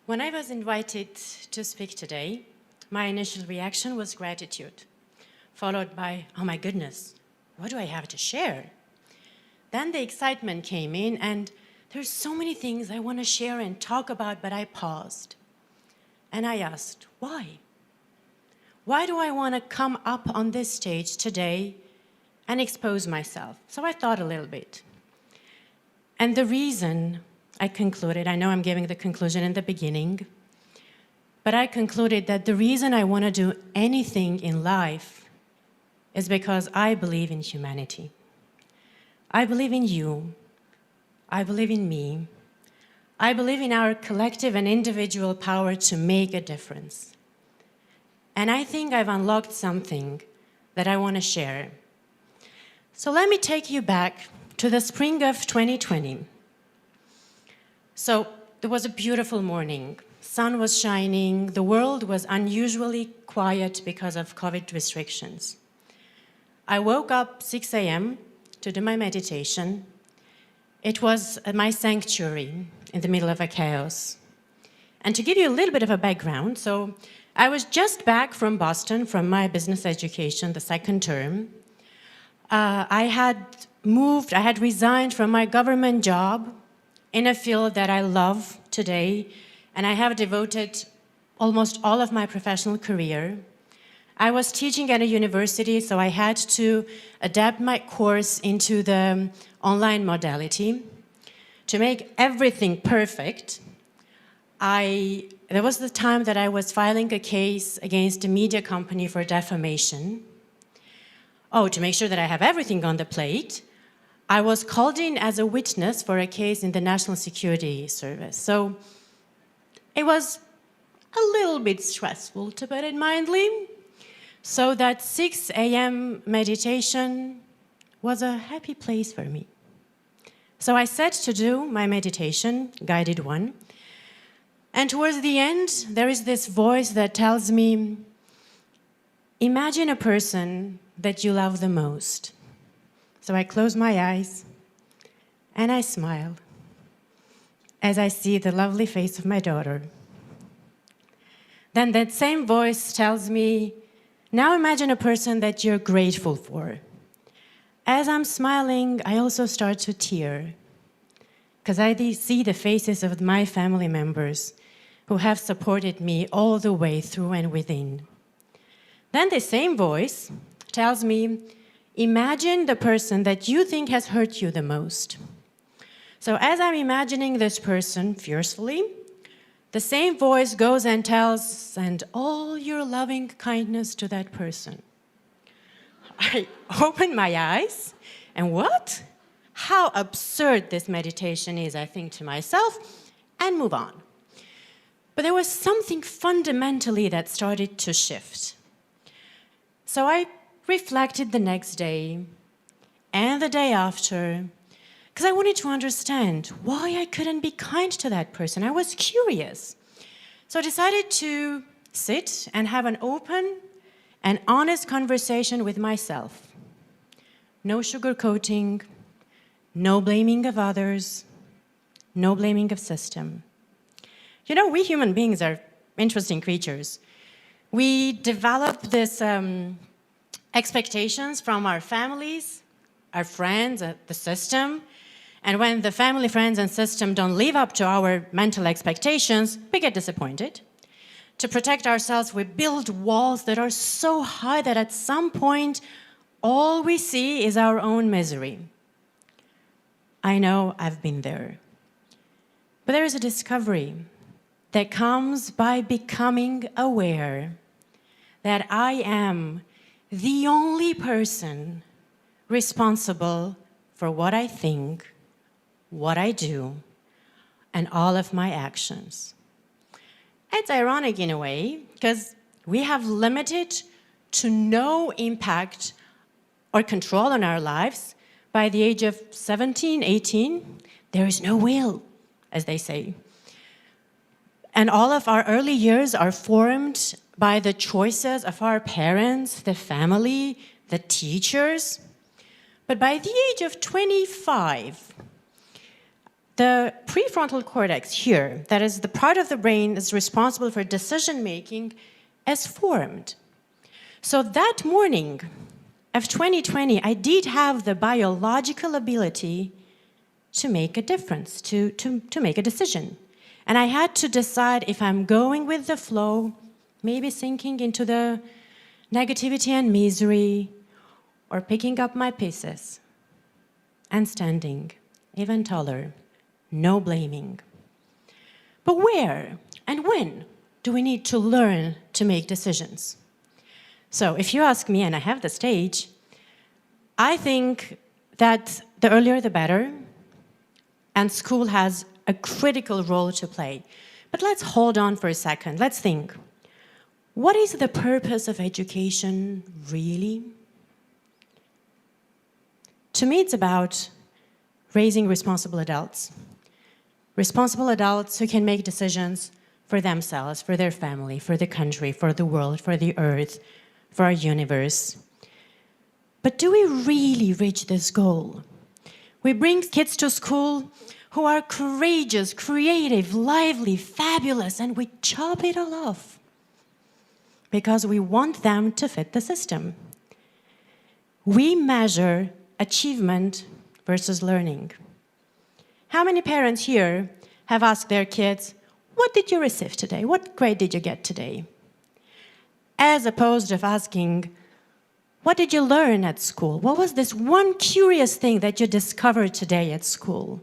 When I was invited to speak today, my initial reaction was gratitude, followed by, oh my goodness, what do I have to share? Then the excitement came in, and there's so many things I want to share and talk about, but I paused. And I asked, why? Why do I want to come up on this stage today and expose myself? So I thought a little bit. And the reason I concluded, I know I'm giving the conclusion in the beginning, but I concluded that the reason I want to do anything in life is because I believe in humanity. I believe in you. I believe in me. I believe in our collective and individual power to make a difference. And I think I've unlocked something that I want to share. So let me take you back to the spring of 2020. So it was a beautiful morning. Sun was shining. The world was unusually quiet because of COVID restrictions. I woke up 6 a.m. to do my meditation. It was at my sanctuary in the middle of a chaos. And to give you a little bit of a background, so I was just back from Boston from my business education, the second term. I had resigned from my government job in a field that I love today, and I have devoted almost all of my professional career. I was teaching at a university, so I had to adapt my course into the online modality. To make everything perfect, there was the time that I was filing a case against a media company for defamation. Oh, to make sure that I have everything on the plate, I was called in as a witness for a case in the National Security Service. So it was a little bit stressful, to put it mildly. So that 6 a.m. meditation was a happy place for me. So I set to do my meditation, guided one. And towards the end, there is this voice that tells me, imagine a person that you love the most. So I close my eyes and I smile as I see the lovely face of my daughter. Then that same voice tells me, now imagine a person that you're grateful for. As I'm smiling, I also start to tear because I see the faces of my family members who have supported me all the way through and within. Then the same voice tells me, imagine the person that you think has hurt you the most. So as I'm imagining this person fiercely, the same voice goes and tells, send all your loving kindness to that person. I open my eyes, and what? How absurd this meditation is, I think to myself, and move on. But there was something fundamentally that started to shift. So I reflected the next day and the day after, because I wanted to understand why I couldn't be kind to that person. I was curious. So I decided to sit and have an open and honest conversation with myself. No sugarcoating, no blaming of others, no blaming of system. You know, we human beings are interesting creatures. We develop this expectations from our families, our friends, the system. And when the family, friends, and system don't live up to our mental expectations, we get disappointed. To protect ourselves, we build walls that are so high that at some point, all we see is our own misery. I know I've been there. But there is a discovery that comes by becoming aware that I am the only person responsible for what I think, what I do, and all of my actions. It's ironic in a way, because we have limited to no impact or control on our lives. By the age of 17, 18, there is no will, as they say. And all of our early years are formed by the choices of our parents, the family, the teachers. But by the age of 25, the prefrontal cortex here, that is the part of the brain that's responsible for decision-making, is formed. So that morning of 2020, I did have the biological ability to make a difference, to make a decision. And I had to decide if I'm going with the flow, maybe sinking into the negativity and misery, or picking up my pieces and standing even taller, no blaming. But where and when do we need to learn to make decisions? So if you ask me, and I have the stage, I think that the earlier the better, and school has a critical role to play. But let's hold on for a second. Let's think. What is the purpose of education, really? To me, it's about raising responsible adults. Responsible adults who can make decisions for themselves, for their family, for the country, for the world, for the earth, for our universe. But do we really reach this goal? We bring kids to school who are courageous, creative, lively, fabulous, and we chop it all off because we want them to fit the system. We measure achievement versus learning. How many parents here have asked their kids, what did you receive today? What grade did you get today? As opposed to asking, what did you learn at school? What was this one curious thing that you discovered today at school?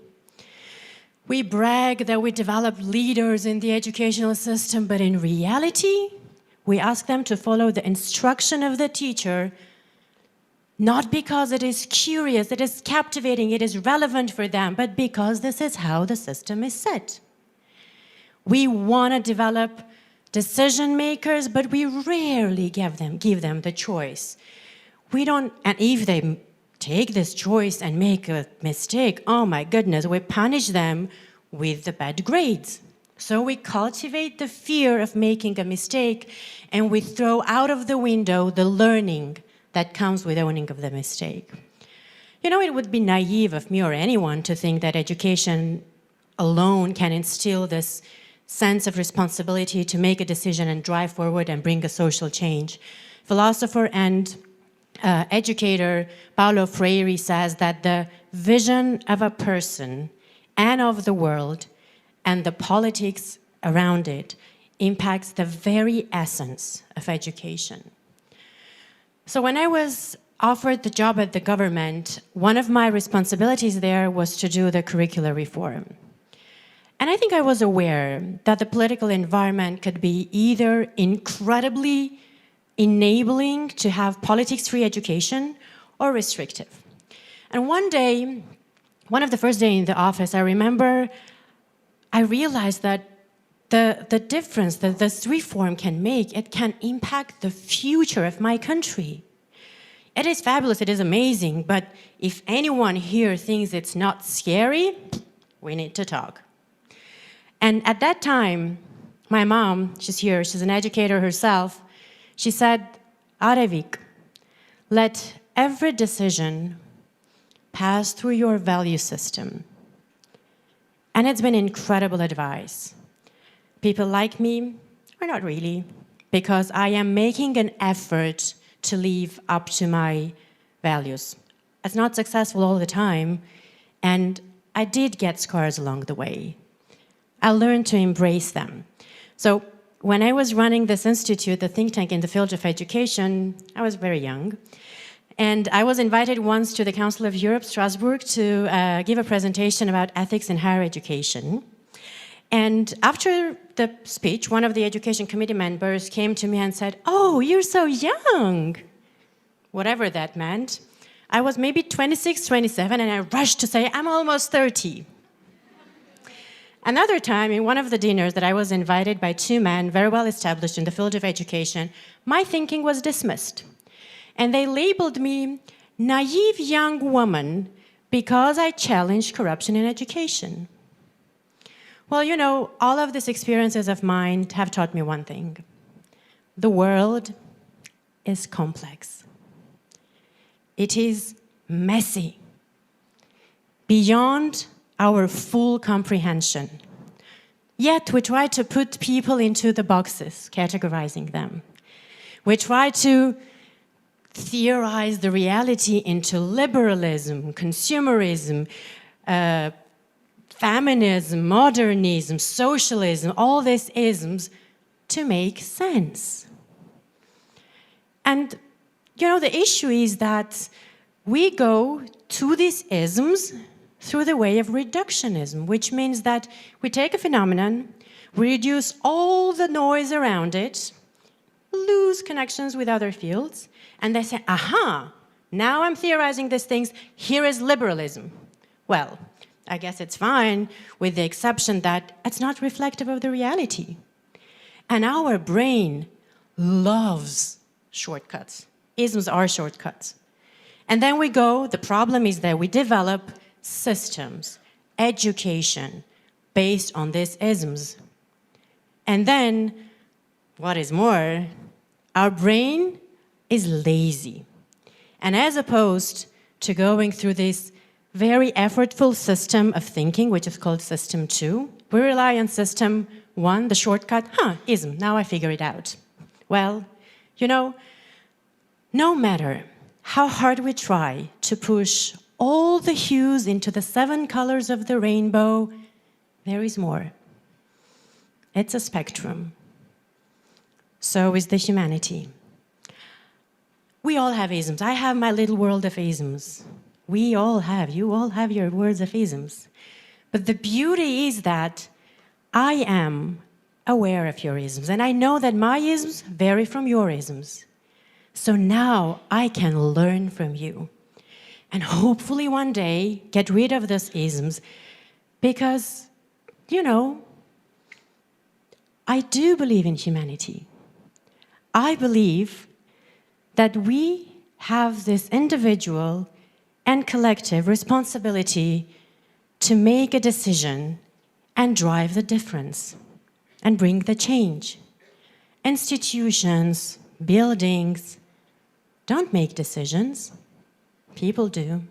We brag that we develop leaders in the educational system, but in reality, we ask them to follow the instruction of the teacher, not because it is curious, it is captivating, it is relevant for them, but because this is how the system is set. We want to develop decision makers, but we rarely give them the choice. We don't, and if they take this choice and make a mistake, oh my goodness, we punish them with the bad grades. So we cultivate the fear of making a mistake, and we throw out of the window the learning that comes with owning of the mistake. You know, it would be naive of me or anyone to think that education alone can instill this sense of responsibility to make a decision and drive forward and bring a social change. Philosopher and educator Paulo Freire says that the vision of a person and of the world and the politics around it impacts the very essence of education. So when I was offered the job at the government, one of my responsibilities there was to do the curricular reform. And I think I was aware that the political environment could be either incredibly enabling to have politics-free education or restrictive. And one day, one of the first days in the office, I remember I realized that the difference that this reform can make, it can impact the future of my country. It is fabulous, it is amazing, but if anyone here thinks it's not scary, we need to talk. And at that time, my mom, she's here, she's an educator herself, she said, Arevik, let every decision pass through your value system. And it's been incredible advice. People like me, or not really, because I am making an effort to live up to my values. It's not successful all the time, and I did get scars along the way. I learned to embrace them. So when I was running this institute, the think tank in the field of education, I was very young. And I was invited once to the Council of Europe, Strasbourg, to give a presentation about ethics in higher education. And after the speech, one of the education committee members came to me and said, "Oh, you're so young," whatever that meant. I was maybe 26, 27, and I rushed to say, "I'm almost 30. Another time, in one of the dinners that I was invited by two men very well established in the field of education, my thinking was dismissed. And they labeled me naive young woman because I challenged corruption in education. Well, you know, all of these experiences of mine have taught me one thing. The world is complex. It is messy, beyond our full comprehension. Yet we try to put people into the boxes, categorizing them. We try to theorize the reality into liberalism, consumerism, feminism, modernism, socialism, all these isms to make sense. And, you know, the issue is that we go to these isms through the way of reductionism, which means that we take a phenomenon, we reduce all the noise around it, lose connections with other fields, and they say, aha, now I'm theorizing these things, here is liberalism. Well, I guess it's fine, with the exception that it's not reflective of the reality. And our brain loves shortcuts. Isms are shortcuts. And then we go, the problem is that we develop systems, education, based on these isms. And then, what is more, our brain is lazy. And as opposed to going through this very effortful system of thinking, which is called system 2, we rely on system 1, the shortcut, ism, now I figure it out. Well, you know, no matter how hard we try to push all the hues into the 7 colors of the rainbow, there is more. It's a spectrum. So is the humanity. We all have isms. I have my little world of isms. We all have. You all have your words of isms. But the beauty is that I am aware of your isms, and I know that my isms vary from your isms. So now I can learn from you. And hopefully one day get rid of those isms because, you know, I do believe in humanity. I believe that we have this individual and collective responsibility to make a decision and drive the difference and bring the change. Institutions, buildings don't make decisions. People do.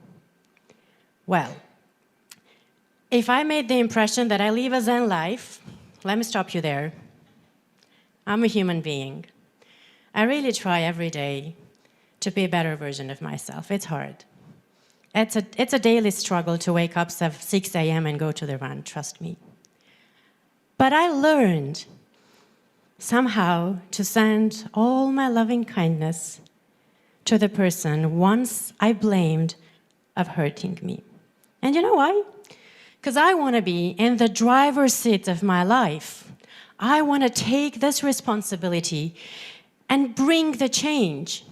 Well, if I made the impression that I live a Zen life, let me stop you there. I'm a human being. I really try every day to be a better version of myself. It's hard. It's a daily struggle to wake up at 6 a.m. and go to the run, trust me. But I learned somehow to send all my loving kindness to the person once I blamed of hurting me. And you know why? Because I want to be in the driver's seat of my life. I want to take this responsibility and bring the change.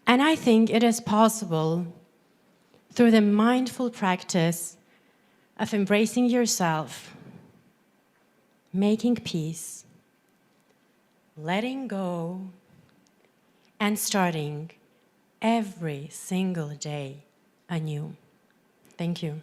And I think it is possible through the mindful practice of embracing yourself, making peace, letting go, and starting every single day anew. Thank you.